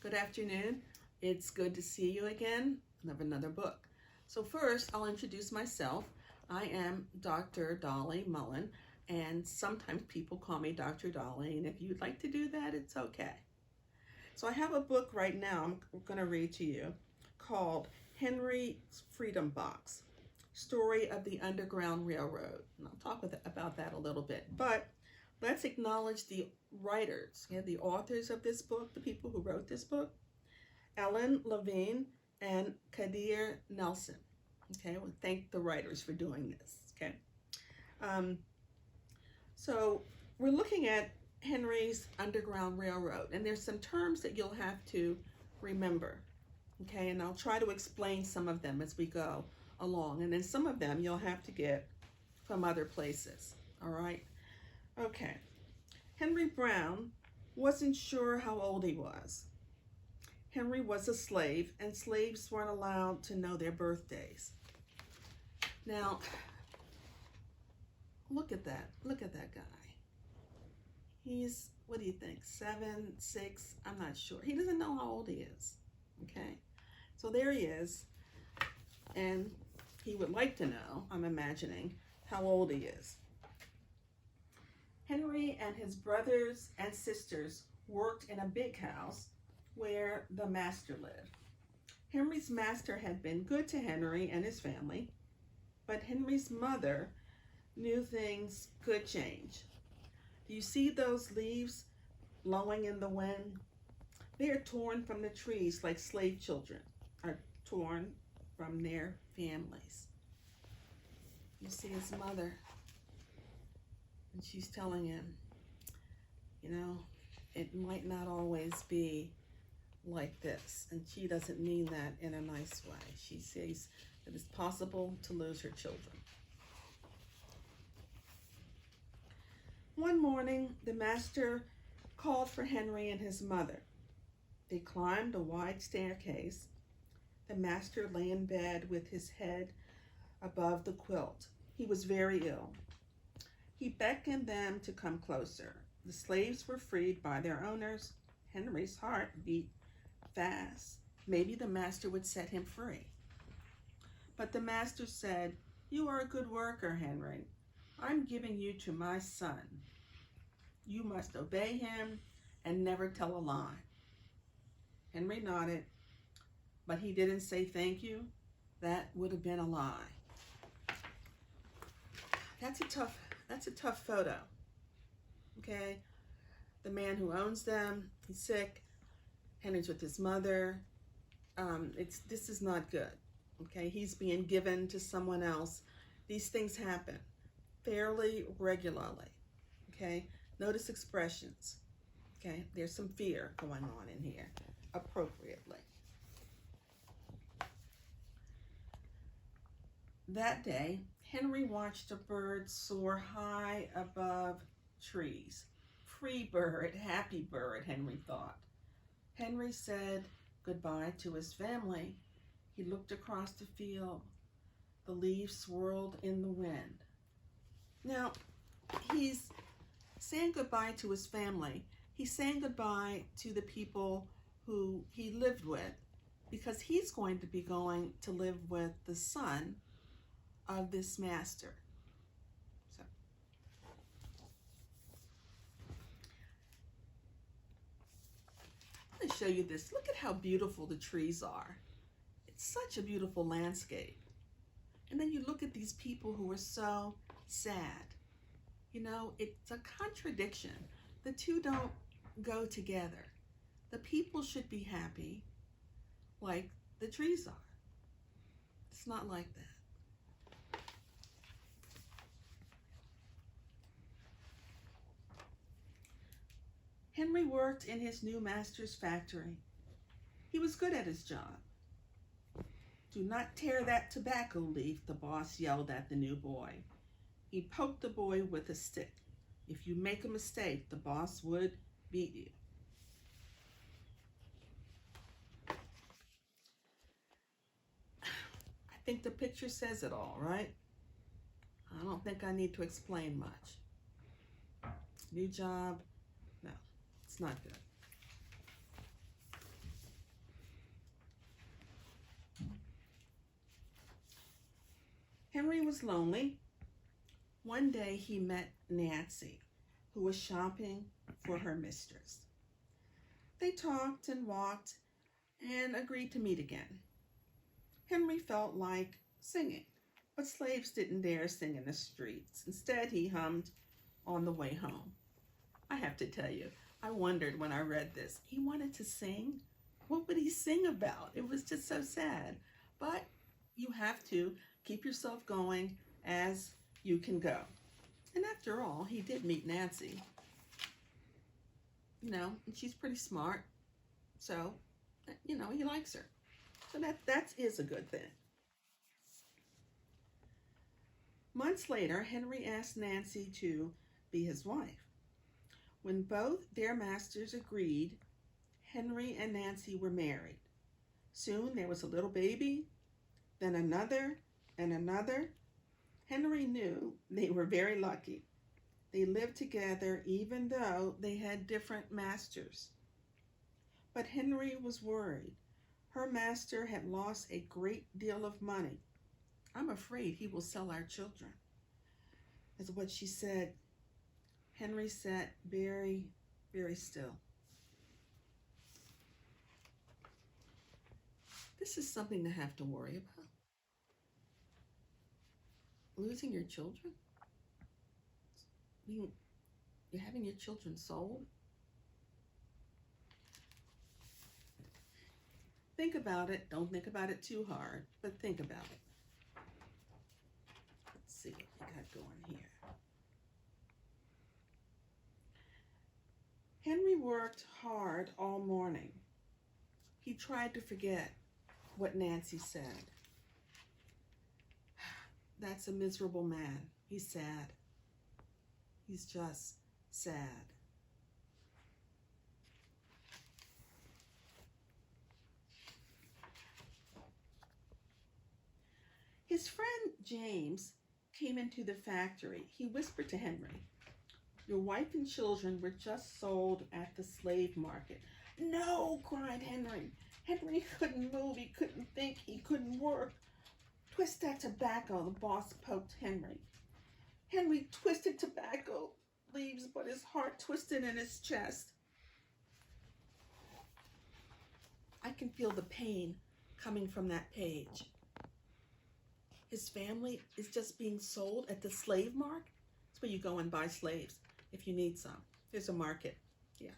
Good afternoon. It's good to see you again. I have another book. So first, I'll introduce myself. I am Dr. Dolly Mullen, and sometimes people call me Dr. Dolly, and if you'd like to do that, it's okay. So I have a book right now I'm going to read to you called Henry's Freedom Box, Story of the Underground Railroad. And I'll talk about that a little bit. But let's acknowledge the writers, the authors of this book, the people who wrote this book, Ellen Levine and Kadir Nelson. Okay, well, thank the writers for doing this. Okay, so we're looking at Henry's Underground Railroad, and there's some terms that you'll have to remember. Okay, and I'll try to explain some of them as we go along, and then some of them you'll have to get from other places. All right. Okay, Henry Brown wasn't sure how old he was. Henry was a slave, and slaves weren't allowed to know their birthdays. Now, look at that. Look at that guy. He's, what do you think, 7, 6? I'm not sure. He doesn't know how old he is. Okay, so there he is, and he would like to know, I'm imagining, how old he is. Henry and his brothers and sisters worked in a big house where the master lived. Henry's master had been good to Henry and his family, but Henry's mother knew things could change. Do you see those leaves blowing in the wind? They are torn from the trees like slave children are torn from their families. You see his mother, and she's telling him, you know, it might not always be like this. And she doesn't mean that in a nice way. She says that it's possible to lose her children. One morning, the master called for Henry and his mother. They climbed a wide staircase. The master lay in bed with his head above the quilt. He was very ill. He beckoned them to come closer. The slaves were freed by their owners. Henry's heart beat fast. Maybe the master would set him free. But the master said, "You are a good worker, Henry. I'm giving you to my son. You must obey him and never tell a lie." Henry nodded, but he didn't say thank you. That would have been a lie. That's a tough photo. Okay, the man who owns them, he's sick. Henry's with his mother. This is not good. Okay, he's being given to someone else. These things happen fairly regularly. Okay, notice expressions. Okay, there's some fear going on in here, appropriately. That day, Henry watched a bird soar high above trees. Free bird, happy bird, Henry thought. Henry said goodbye to his family. He looked across the field. The leaves swirled in the wind. Now, he's saying goodbye to his family. He's saying goodbye to the people who he lived with, because he's going to be going to live with the son of this master. So, I'm going to show you this. Look at how beautiful the trees are. It's such a beautiful landscape. And then you look at these people who are so sad. You know, it's a contradiction. The two don't go together. The people should be happy like the trees are. It's not like that. Henry worked in his new master's factory. He was good at his job. "Do not tear that tobacco leaf," the boss yelled at the new boy. He poked the boy with a stick. If you make a mistake, the boss would beat you. I think the picture says it all, right? I don't think I need to explain much. New job, no, it's not good. Henry was lonely. One day he met Nancy, who was shopping for her mistress. They talked and walked and agreed to meet again. Henry felt like singing, but slaves didn't dare sing in the streets. Instead, he hummed on the way home. I have to tell you, I wondered when I read this. He wanted to sing. What would he sing about? It was just so sad. But you have to keep yourself going as you can go. And after all, he did meet Nancy. And she's pretty smart. So, he likes her. So that is a good thing. Months later, Henry asked Nancy to be his wife. When both their masters agreed, Henry and Nancy were married. Soon there was a little baby, then another and another. Henry knew they were very lucky. They lived together even though they had different masters. But Henry was worried. Her master had lost a great deal of money. I'm afraid he will sell our children, is what she said. Henry sat very, very still. This is something to have to worry about. Losing your children? You're having your children sold? Think about it. Don't think about it too hard, but think about it. Let's see what we got going here. Henry worked hard all morning. He tried to forget what Nancy said. That's a miserable man. He's sad. He's just sad. His friend James came into the factory. He whispered to Henry, "Your wife and children were just sold at the slave market." "No," cried Henry. Henry couldn't move. He couldn't think. He couldn't work. "Twist that tobacco," the boss poked Henry. Henry twisted tobacco leaves, but his heart twisted in his chest. I can feel the pain coming from that page. His family is just being sold at the slave market. That's where you go and buy slaves if you need some. There's a market. Yeah.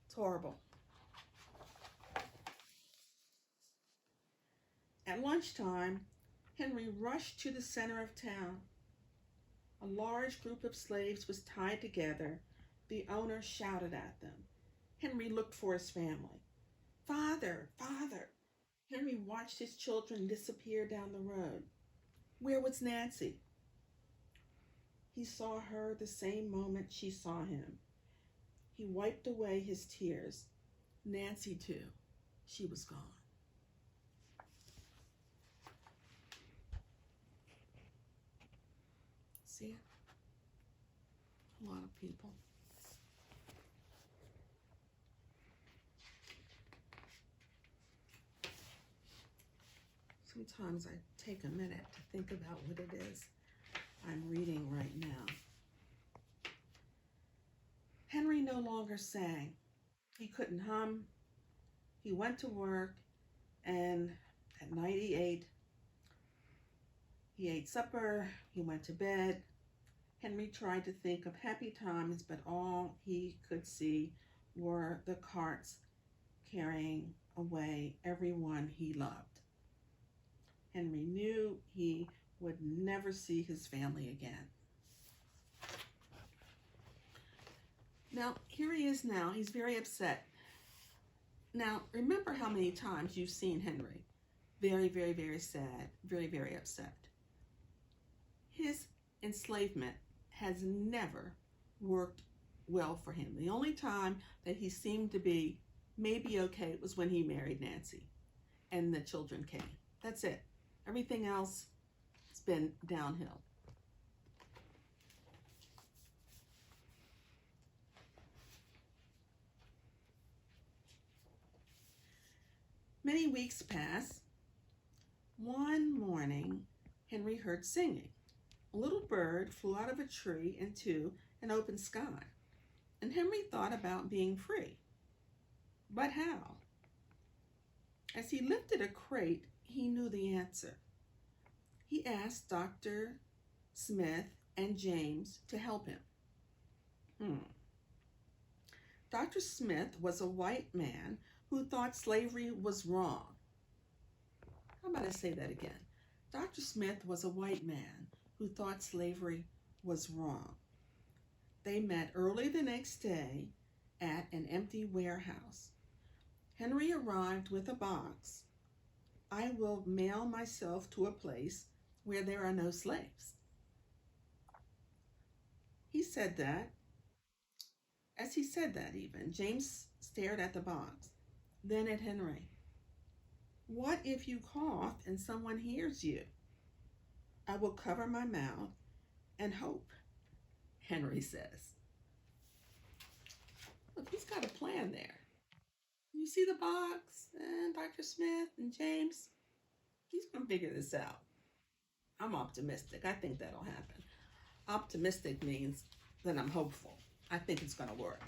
It's horrible. At lunchtime, Henry rushed to the center of town. A large group of slaves was tied together. The owner shouted at them. Henry looked for his family. "Father, father." Henry watched his children disappear down the road. Where was Nancy? He saw her the same moment she saw him. He wiped away his tears. Nancy, too. She was gone. See it? A lot of people. Sometimes I take a minute to think about what it is I'm reading right now. Henry no longer sang. He couldn't hum. He went to work, and at night he ate supper, he went to bed. Henry tried to think of happy times, but all he could see were the carts carrying away everyone he loved. Henry knew he would never see his family again. Now, here he is now. He's very upset. Now, remember how many times you've seen Henry. Very, very, very sad. Very, very upset. His enslavement has never worked well for him. The only time that he seemed to be maybe okay was when he married Nancy and the children came. That's it. Everything else has been downhill. Many weeks pass. One morning, Henry heard singing. A little bird flew out of a tree into an open sky, and Henry thought about being free. But how? As he lifted a crate, he knew the answer. He asked Dr. Smith and James to help him. Dr. Smith was a white man who thought slavery was wrong. How about I say that again? Dr. Smith was a white man who thought slavery was wrong. They met early the next day at an empty warehouse. Henry arrived with a box. I will mail myself to a place where there are no slaves. He said that. As he said that even, James stared at the box, then at Henry. What if you cough and someone hears you? I will cover my mouth and hope, Henry says. Look, he's got a plan there. You see the box and Dr. Smith and James? He's going to figure this out. I'm optimistic. I think that'll happen. Optimistic means that I'm hopeful. I think it's going to work.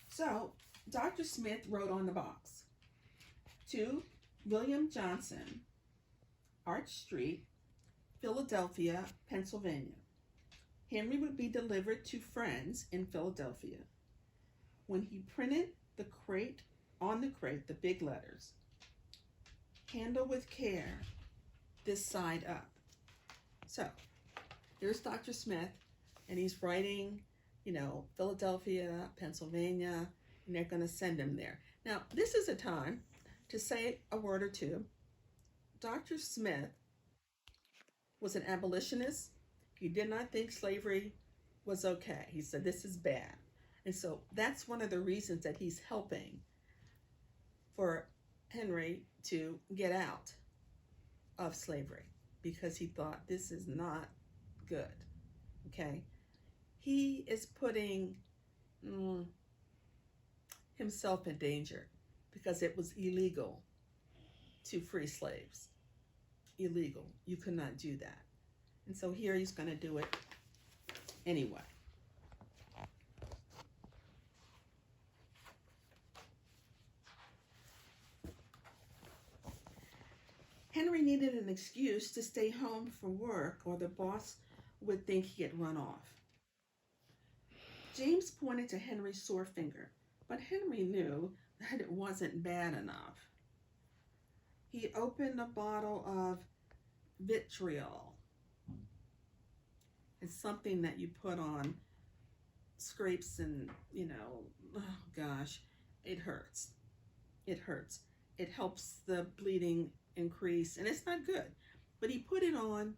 So, Dr. Smith wrote on the box, to William Johnson, Arch Street, Philadelphia, Pennsylvania. Henry would be delivered to friends in Philadelphia. When he printed the crate, on the crate, the big letters, handle with care, this side up. So, here's Dr. Smith, and he's writing, Philadelphia, Pennsylvania, and they're going to send him there. Now, this is a time to say a word or two. Dr. Smith was an abolitionist. He did not think slavery was okay. He said, this is bad. And so that's one of the reasons that he's helping for Henry to get out of slavery, because he thought this is not good, okay? He is putting himself in danger because it was illegal to free slaves. Illegal. You could not do that. And so here he's going to do it anyway. Henry needed an excuse to stay home from work, or the boss would think he had run off. James pointed to Henry's sore finger, but Henry knew that it wasn't bad enough. He opened a bottle of vitriol. It's something that you put on scrapes and, oh gosh, it hurts. It hurts. It helps the bleeding increase, and it's not good. But he put it on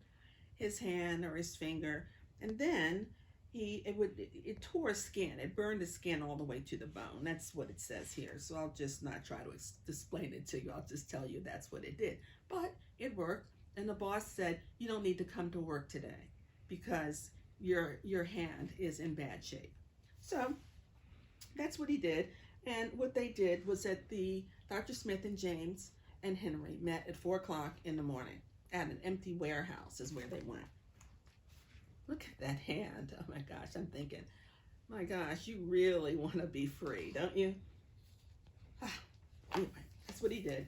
his hand or his finger, and then it tore skin. It burned the skin all the way to the bone. That's what it says here. So I'll just not try to explain it to you. I'll just tell you that's what it did. But it worked, and the boss said, you don't need to come to work today because your hand is in bad shape. So that's what he did. And what they did was that Dr. Smith and James and Henry met at 4 o'clock in the morning at an empty warehouse is where they went. Look at that hand. Oh my gosh, I'm thinking, my gosh, you really want to be free, don't you? Anyway, that's what he did.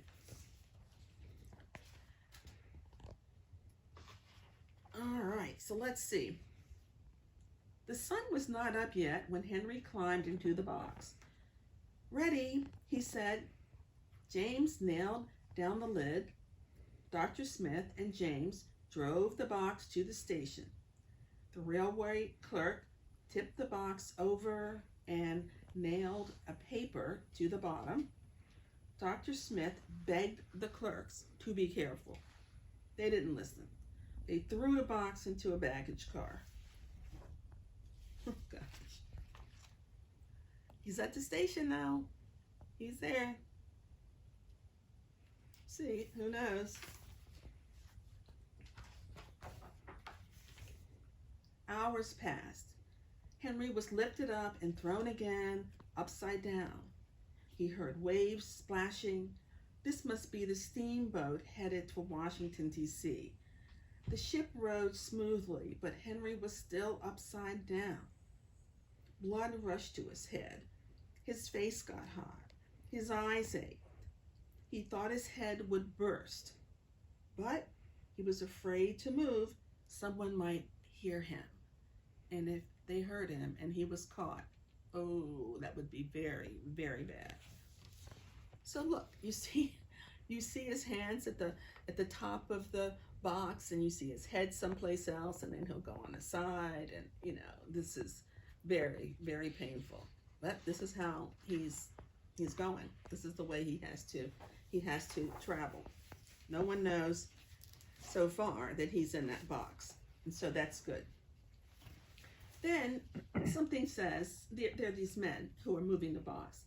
All right, so let's see. The sun was not up yet when Henry climbed into the box. Ready, he said. James nailed down the lid. Dr. Smith and James drove the box to the station. The railway clerk tipped the box over and nailed a paper to the bottom. Dr. Smith begged the clerks to be careful. They didn't listen. They threw the box into a baggage car. Oh, gosh. He's at the station now. He's there. See, who knows? Hours passed. Henry was lifted up and thrown again upside down. He heard waves splashing, This must be the steamboat headed to Washington, D.C. The ship rode smoothly, but Henry was still upside down. Blood rushed to his head. His face got hot. His eyes ached. He thought his head would burst, but he was afraid to move. Someone might hear him, and if they heard him and he was caught, oh, that would be very, very bad. So look, you see his hands at the top of the box, and you see his head someplace else, and then he'll go on the side, and this is very, very painful. But this is how he's going. This is the way he has to travel. No one knows so far that he's in that box, and so that's good. Then something says, there are these men who are moving the box,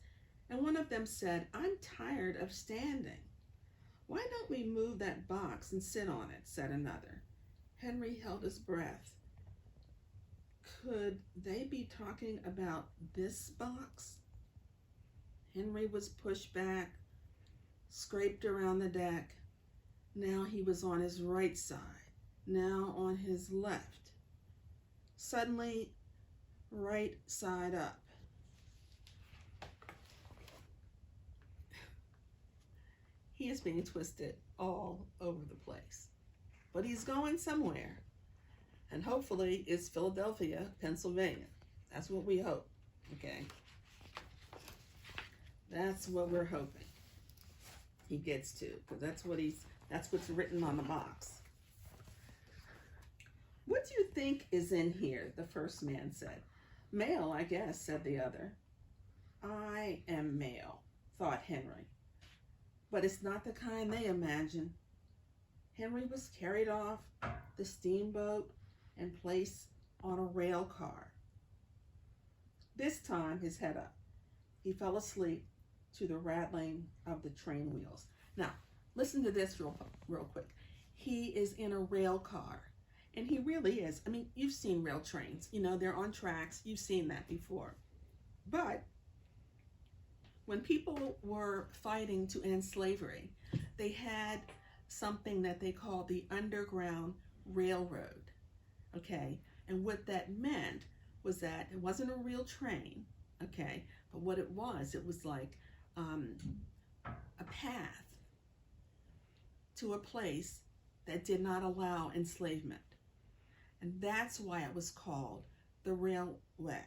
and one of them said, "I'm tired of standing. Why don't we move that box and sit on it?" said another. Henry held his breath. Could they be talking about this box? Henry was pushed back, scraped around the deck. Now he was on his right side, now on his left. Suddenly, right side up. He is being twisted all over the place. But he's going somewhere. And hopefully it's Philadelphia, Pennsylvania. That's what we hope, okay? That's what we're hoping he gets to, because that's what's written on the box. What do you think is in here? The first man said. Mail, I guess, said the other. I am mail, thought Henry. But it's not the kind they imagine. Henry was carried off the steamboat and placed on a rail car. This time, his head up. He fell asleep to the rattling of the train wheels. Now, listen to this real quick. He is in a rail car, and he really is. I mean, you've seen rail trains. They're on tracks. You've seen that before. But when people were fighting to end slavery, they had something that they called the Underground Railroad, okay? And what that meant was that it wasn't a real train, okay? But what it was like a path to a place that did not allow enslavement. And that's why it was called the railway,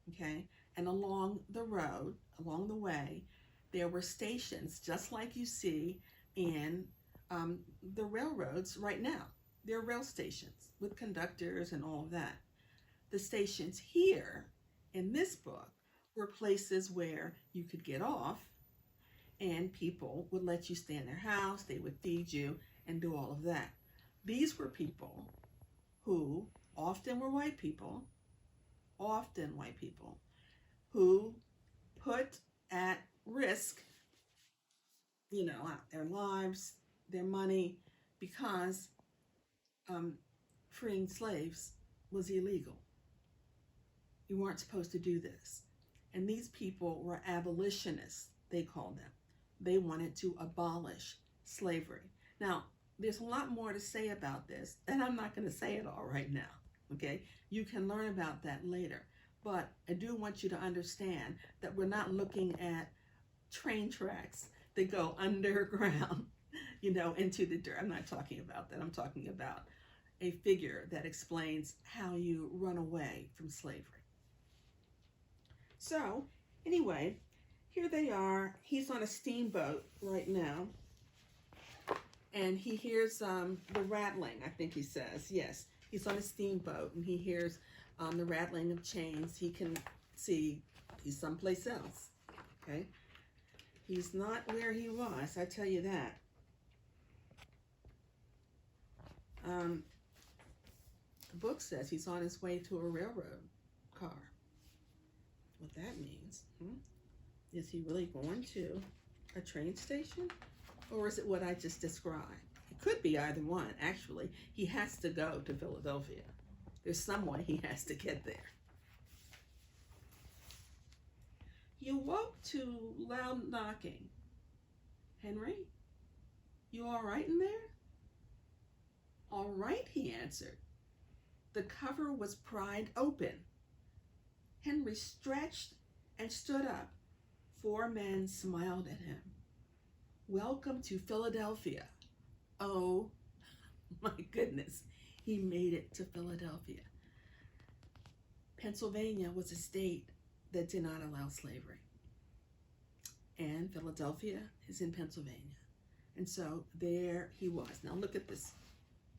okay? And along the road, along the way, there were stations, just like you see in the railroads right now. There are rail stations with conductors and all of that. The stations here in this book were places where you could get off and people would let you stay in their house, they would feed you and do all of that. These were people who often were white people, who put at risk, their lives, their money, because freeing slaves was illegal. You weren't supposed to do this. And these people were abolitionists, they called them. They wanted to abolish slavery. Now, there's a lot more to say about this, and I'm not going to say it all right now, okay? You can learn about that later. But I do want you to understand that we're not looking at train tracks that go underground, into the dirt. I'm not talking about that. I'm talking about a figure that explains how you run away from slavery. So, anyway, here they are. He's on a steamboat right now. And he hears the rattling, I think he says. Yes, he's on a steamboat and he hears the rattling of chains. He can see he's someplace else, okay? He's not where he was, I tell you that. The book says he's on his way to a railroad car. What that means, is he really going to a train station? Or is it what I just described? It could be either one, actually. He has to go to Philadelphia. There's some way he has to get there. He awoke to loud knocking. "Henry, you all right in there?" "All right," he answered. The cover was pried open. Henry stretched and stood up. 4 men smiled at him. "Welcome to Philadelphia." Oh my goodness, he made it to Philadelphia. Pennsylvania was a state that did not allow slavery. And Philadelphia is in Pennsylvania. And so there he was. Now look at this.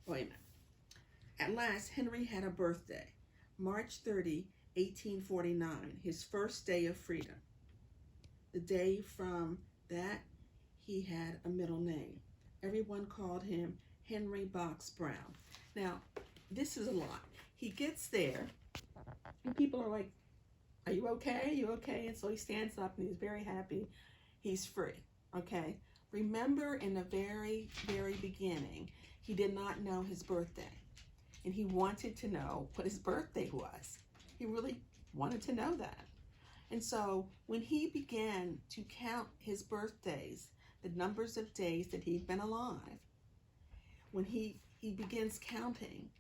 Wait a minute. At last, Henry had a birthday, March 30, 1849, his first day of freedom. The day from that, he had a middle name. Everyone called him Henry Box Brown. Now, this is a lot. He gets there, and people are like, "Are you okay? Are you okay?" And so he stands up, and he's very happy. He's free, okay? Remember, in the very, very beginning, he did not know his birthday, and he wanted to know what his birthday was. He really wanted to know that. And so when he began to count his birthdays, the numbers of days that he'd been alive, when he begins counting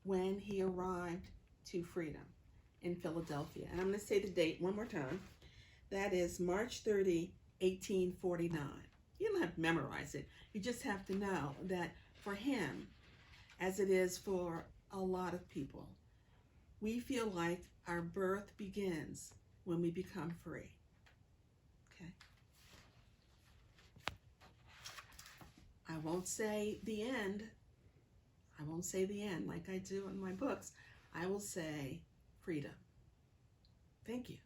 when he arrived to freedom in Philadelphia. And I'm going to say the date one more time. That is March 30, 1849. You don't have to memorize it. You just have to know that for him, as it is for a lot of people, we feel like our birth begins when we become free. Okay? I won't say the end. I won't say the end like I do in my books. I will say freedom. Thank you.